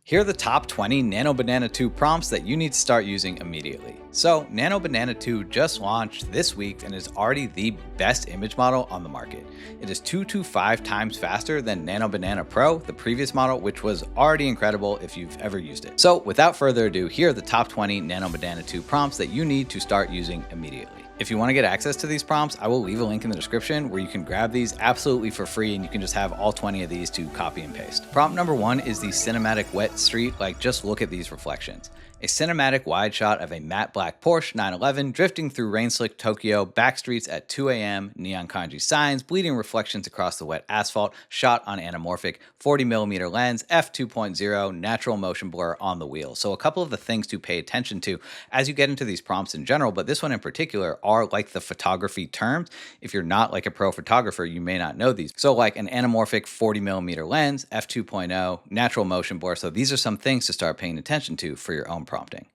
Here are the top 20 Nano Banana 2 prompts that you need to start using immediately. So, Nano Banana 2 just launched this week and is already the best image model on the market. It is 2 to 5 times faster than Nano Banana Pro, the previous model, which was already incredible if you've ever used it. So, without further ado, here are the top 20 Nano Banana 2 prompts that you need to start using immediately. If you want to get access to these prompts, I will leave a link in the description where you can grab these absolutely for free and you can just have all 20 of these to copy and paste. Prompt number 1 is the cinematic wet street. Just look at these reflections. A cinematic wide shot of a matte black Porsche 911 drifting through rain-slick Tokyo backstreets at 2 a.m., neon kanji signs, bleeding reflections across the wet asphalt, shot on anamorphic 40mm lens, f2.0, natural motion blur on the wheel. So a couple of the things to pay attention to as you get into these prompts in general, but this one in particular are like the photography terms. If you're not like a pro photographer, you may not know these. So like an anamorphic 40mm lens, f2.0, natural motion blur. So these are some things to start paying attention to for your own prompting.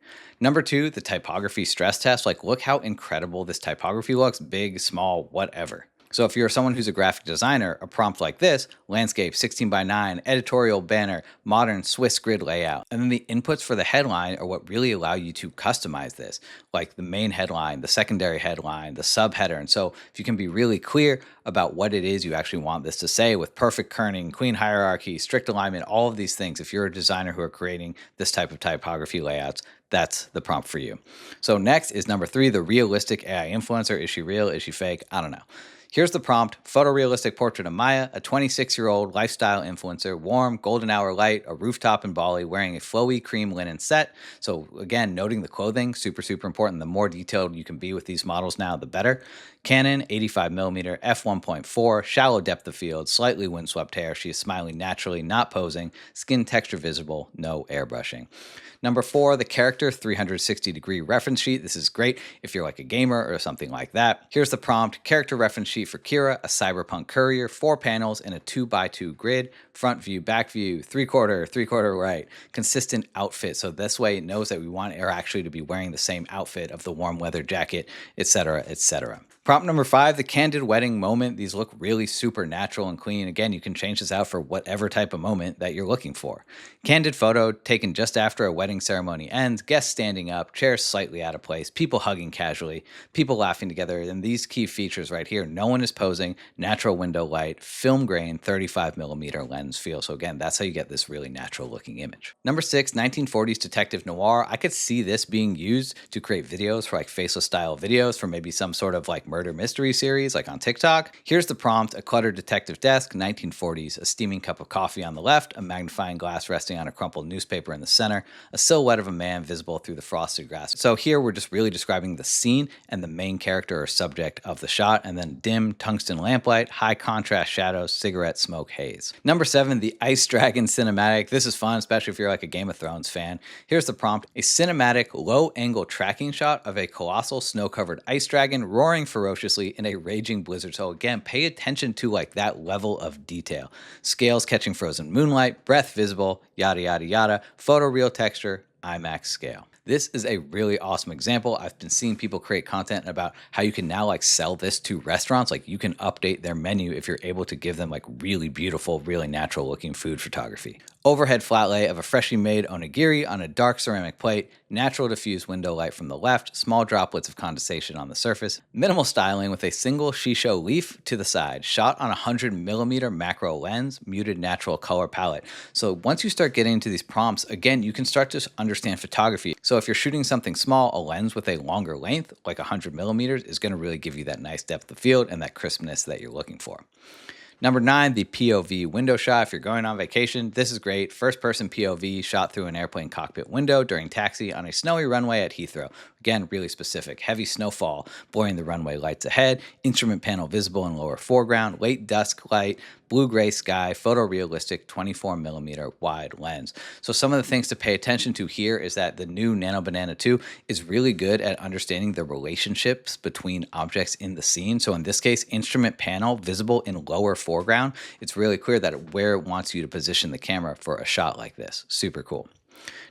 Number 2, the typography stress test. Look how incredible this typography looks, big, small, whatever. So if you're someone who's a graphic designer, a prompt like this, landscape 16:9, editorial banner, modern Swiss grid layout. And then the inputs for the headline are what really allow you to customize this, like the main headline, the secondary headline, the subheader. And so if you can be really clear about what it is you actually want this to say with perfect kerning, clean hierarchy, strict alignment, all of these things, if you're a designer who are creating this type of typography layouts, that's the prompt for you. So next is number 3, the realistic AI influencer. Is she real? Is she fake? I don't know. Here's the prompt: photorealistic portrait of Maya, a 26-year-old lifestyle influencer, warm, golden hour light, a rooftop in Bali, wearing a flowy cream linen set. So again, noting the clothing, super, super important. The more detailed you can be with these models now, the better. Canon 85mm, f1.4, shallow depth of field, slightly windswept hair. She is smiling naturally, not posing, skin texture visible, no airbrushing. Number 4, the character 360-degree reference sheet. This is great if you're like a gamer or something like that. Here's the prompt: character reference sheet for Kira, a cyberpunk courier, 4 panels in a 2x2 grid, front view, back view, three-quarter right, consistent outfit. So this way it knows that we want her actually to be wearing the same outfit of the warm weather jacket, etc., etc. Prompt number 5, the candid wedding moment. These look really super natural and clean. Again, you can change this out for whatever type of moment that you're looking for. Candid photo taken just after a wedding ceremony ends, guests standing up, chairs slightly out of place, people hugging casually, people laughing together, and these key features right here. No one is posing, natural window light, film grain, 35mm lens feel. So again, that's how you get this really natural looking image. Number 6, 1940s detective noir. I could see this being used to create videos for faceless style videos for maybe some sort of murder mystery series on TikTok. Here's the prompt: a cluttered detective desk, 1940s, a steaming cup of coffee on the left, a magnifying glass resting on a crumpled newspaper in the center, a silhouette of a man visible through the frosted grass. So here we're just really describing the scene and the main character or subject of the shot, and then dim tungsten lamplight, high contrast shadows, cigarette smoke haze. Number 7, the Ice Dragon cinematic. This is fun, especially if you're a Game of Thrones fan. Here's the prompt: a cinematic low-angle tracking shot of a colossal snow-covered ice dragon roaring ferociously in a raging blizzard. So again, pay attention to that level of detail. Scales catching frozen moonlight, breath visible, yada, yada, yada, photoreal texture, IMAX scale. This is a really awesome example. I've been seeing people create content about how you can now sell this to restaurants. You can update their menu if you're able to give them really beautiful, really natural looking food photography. Overhead flat lay of a freshly made onigiri on a dark ceramic plate, natural diffused window light from the left, small droplets of condensation on the surface, minimal styling with a single shisho leaf to the side, shot on a 100mm macro lens, muted natural color palette. So once you start getting into these prompts, again, you can start to understand photography. So if you're shooting something small, a lens with a longer length, like 100mm, is going to really give you that nice depth of field and that crispness that you're looking for. Number 9, the POV window shot. If you're going on vacation, this is great. First-person POV shot through an airplane cockpit window during taxi on a snowy runway at Heathrow. Again, really specific. Heavy snowfall blurring the runway lights ahead, instrument panel visible in lower foreground, late dusk light, blue-gray sky, photorealistic 24mm wide lens. So some of the things to pay attention to here is that the new Nano Banana 2 is really good at understanding the relationships between objects in the scene. So in this case, instrument panel visible in lower foreground. It's really clear that where it wants you to position the camera for a shot like this. Super cool.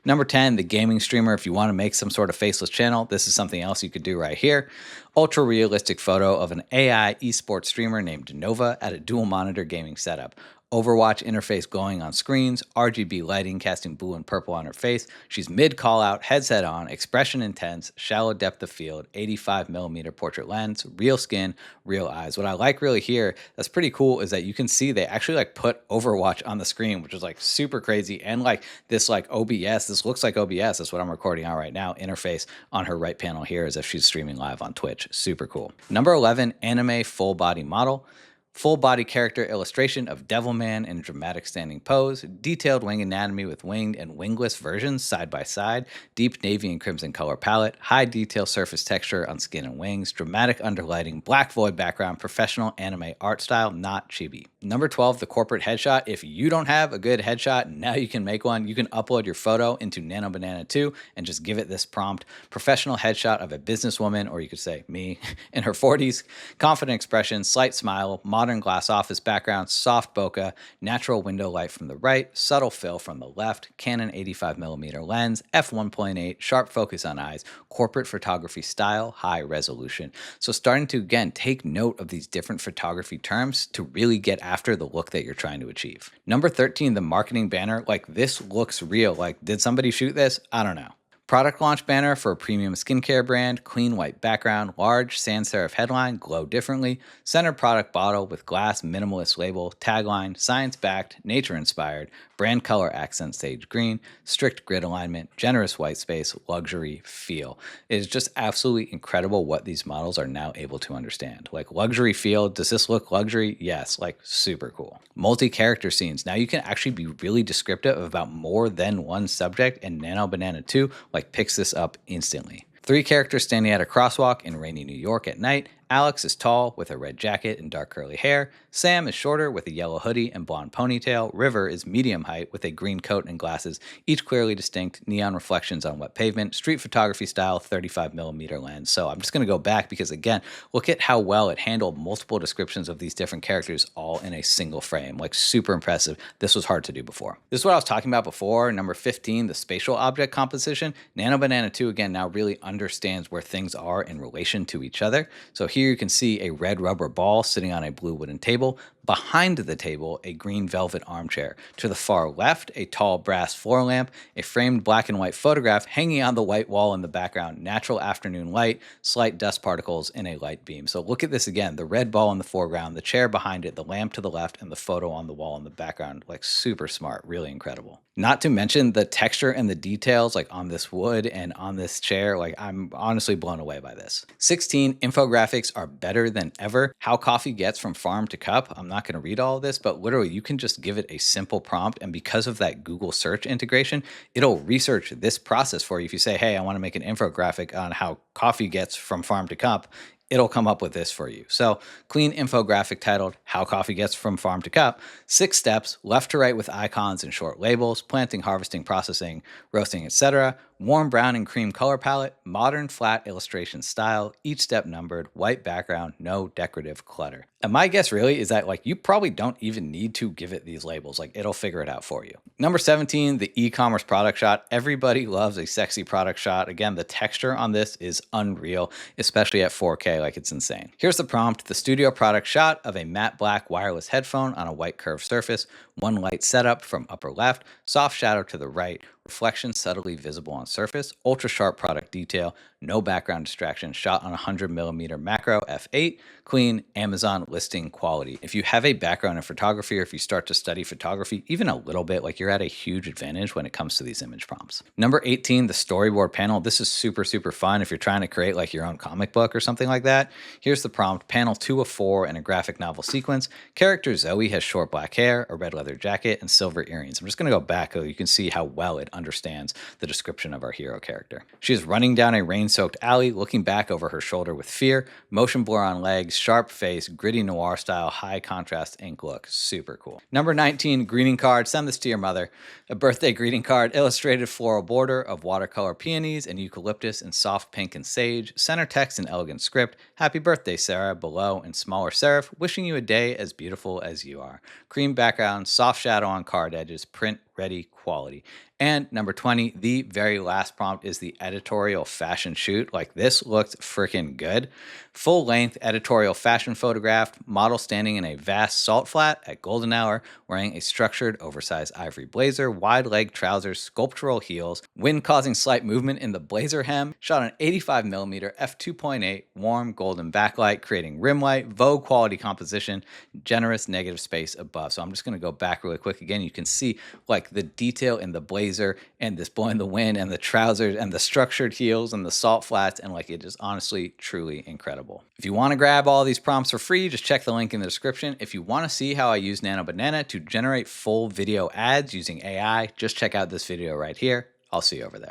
Number 10, the gaming streamer. If you want to make some sort of faceless channel, this is something else you could do right here. Ultra realistic photo of an AI esports streamer named Nova at a dual monitor gaming setup. Overwatch interface glowing on screens, RGB lighting casting blue and purple on her face. She's mid call out, headset on, expression intense, shallow depth of field, 85mm portrait lens, real skin, real eyes. What I like really here that's pretty cool is that you can see they actually like put Overwatch on the screen, which is like super crazy. And like this like OBS, this looks like OBS. That's what I'm recording on right now. Interface on her right panel here as if she's streaming live on Twitch. Super cool. Number 11, anime full body model. Full body character illustration of Devilman in dramatic standing pose, detailed wing anatomy with winged and wingless versions side by side, deep navy and crimson color palette, high detail surface texture on skin and wings, dramatic underlighting, black void background, professional anime art style, not chibi. Number 12, the corporate headshot. If you don't have a good headshot, now you can make one. You can upload your photo into Nano Banana 2 and just give it this prompt. Professional headshot of a businesswoman, or you could say me, in her 40s, confident expression, slight smile, modern glass office background, soft bokeh, natural window light from the right, subtle fill from the left, Canon 85mm lens, f1.8, sharp focus on eyes, corporate photography style, high resolution. So starting to, again, take note of these different photography terms to really get after the look that you're trying to achieve. Number 13, the marketing banner. Like, this looks real. Like, did somebody shoot this? I don't know. Product launch banner for a premium skincare brand, clean white background, large sans serif headline, glow differently, center product bottle with glass minimalist label, tagline, science-backed, nature-inspired, brand color accent sage green, strict grid alignment, generous white space, luxury feel. It is just absolutely incredible what these models are now able to understand. Like, luxury feel, does this look luxury? Yes, like super cool. Multi-character scenes. Now you can actually be really descriptive about more than one subject, and Nano Banana 2 like picks this up instantly. 3 characters standing at a crosswalk in rainy New York at night. Alex is tall with a red jacket and dark curly hair. Sam is shorter with a yellow hoodie and blonde ponytail. River is medium height with a green coat and glasses, each clearly distinct, neon reflections on wet pavement, street photography style, 35mm lens. So I'm just going to go back because, again, look at how well it handled multiple descriptions of these different characters all in a single frame. Like, super impressive. This was hard to do before. This is what I was talking about before. Number 15, the spatial object composition. Nano Banana 2, again, now really understands where things are in relation to each other. So here you can see a red rubber ball sitting on a blue wooden table. Behind the table, a green velvet armchair. To the far left, a tall brass floor lamp, a framed black and white photograph hanging on the white wall in the background, natural afternoon light, slight dust particles in a light beam. So look at this again, the red ball in the foreground, the chair behind it, the lamp to the left, and the photo on the wall in the background. Like, super smart, really incredible. Not to mention the texture and the details like on this wood and on this chair. Like, I'm honestly blown away by this. 16, infographics are better than ever. How coffee gets from farm to cup. I'm not going to read all of this, but literally you can just give it a simple prompt, and because of that Google search integration, it'll research this process for you. If you say, hey, I want to make an infographic on how coffee gets from farm to cup, it'll come up with this for you. So, clean infographic titled How Coffee Gets from Farm to Cup, 6 steps, left to right with icons and short labels, planting, harvesting, processing, roasting, etc. Warm brown and cream color palette, modern flat illustration style, each step numbered, white background, no decorative clutter. And my guess really is that like you probably don't even need to give it these labels. Like, it'll figure it out for you. Number 17, the e-commerce product shot. Everybody loves a sexy product shot. Again, the texture on this is unreal, especially at 4K. Like, it's insane. Here's the prompt: the studio product shot of a matte black wireless headphone on a white curved surface, one light setup from upper left, soft shadow to the right, reflection subtly visible on surface, ultra sharp product detail, no background distraction, shot on 100mm macro f8, clean Amazon listing quality. If you have a background in photography, or if you start to study photography even a little bit, like, you're at a huge advantage when it comes to these image prompts. Number 18, the storyboard panel. This is super, super fun if you're trying to create like your own comic book or something like that. Here's the prompt: panel 2 of 4 in a graphic novel sequence. Character Zoe has short black hair, a red leather jacket, and silver earrings. I'm just going to go back so you can see how well it understands the description of our hero character. She is running down a rain-soaked alley, looking back over her shoulder with fear, motion blur on legs, sharp face, gritty noir style, high contrast ink look. Super cool. Number 19, greeting card. Send this to your mother. A birthday greeting card, illustrated floral border of watercolor peonies and eucalyptus in soft pink and sage, center text in elegant script, happy birthday Sarah, below in smaller serif, wishing you a day as beautiful as you are. Cream background, soft shadow on card edges, print ready quality. And number 20, the very last prompt is the editorial fashion shoot. Like this looked freaking good. Full length editorial fashion photograph, model standing in a vast salt flat at golden hour, wearing a structured oversized ivory blazer, wide leg trousers, sculptural heels, wind causing slight movement in the blazer hem, shot on 85mm f2.8 warm golden backlight, creating rim light, Vogue quality composition, generous negative space above. So I'm just going to go back really quick. Again, you can see like the detail in the blazer and this blowing the wind and the trousers and the structured heels and the salt flats, and like it is honestly truly incredible. If you want to grab all these prompts for free, just check the link in the description. If you want to see how I use Nano Banana to generate full video ads using AI, just check out this video right here. I'll see you over there.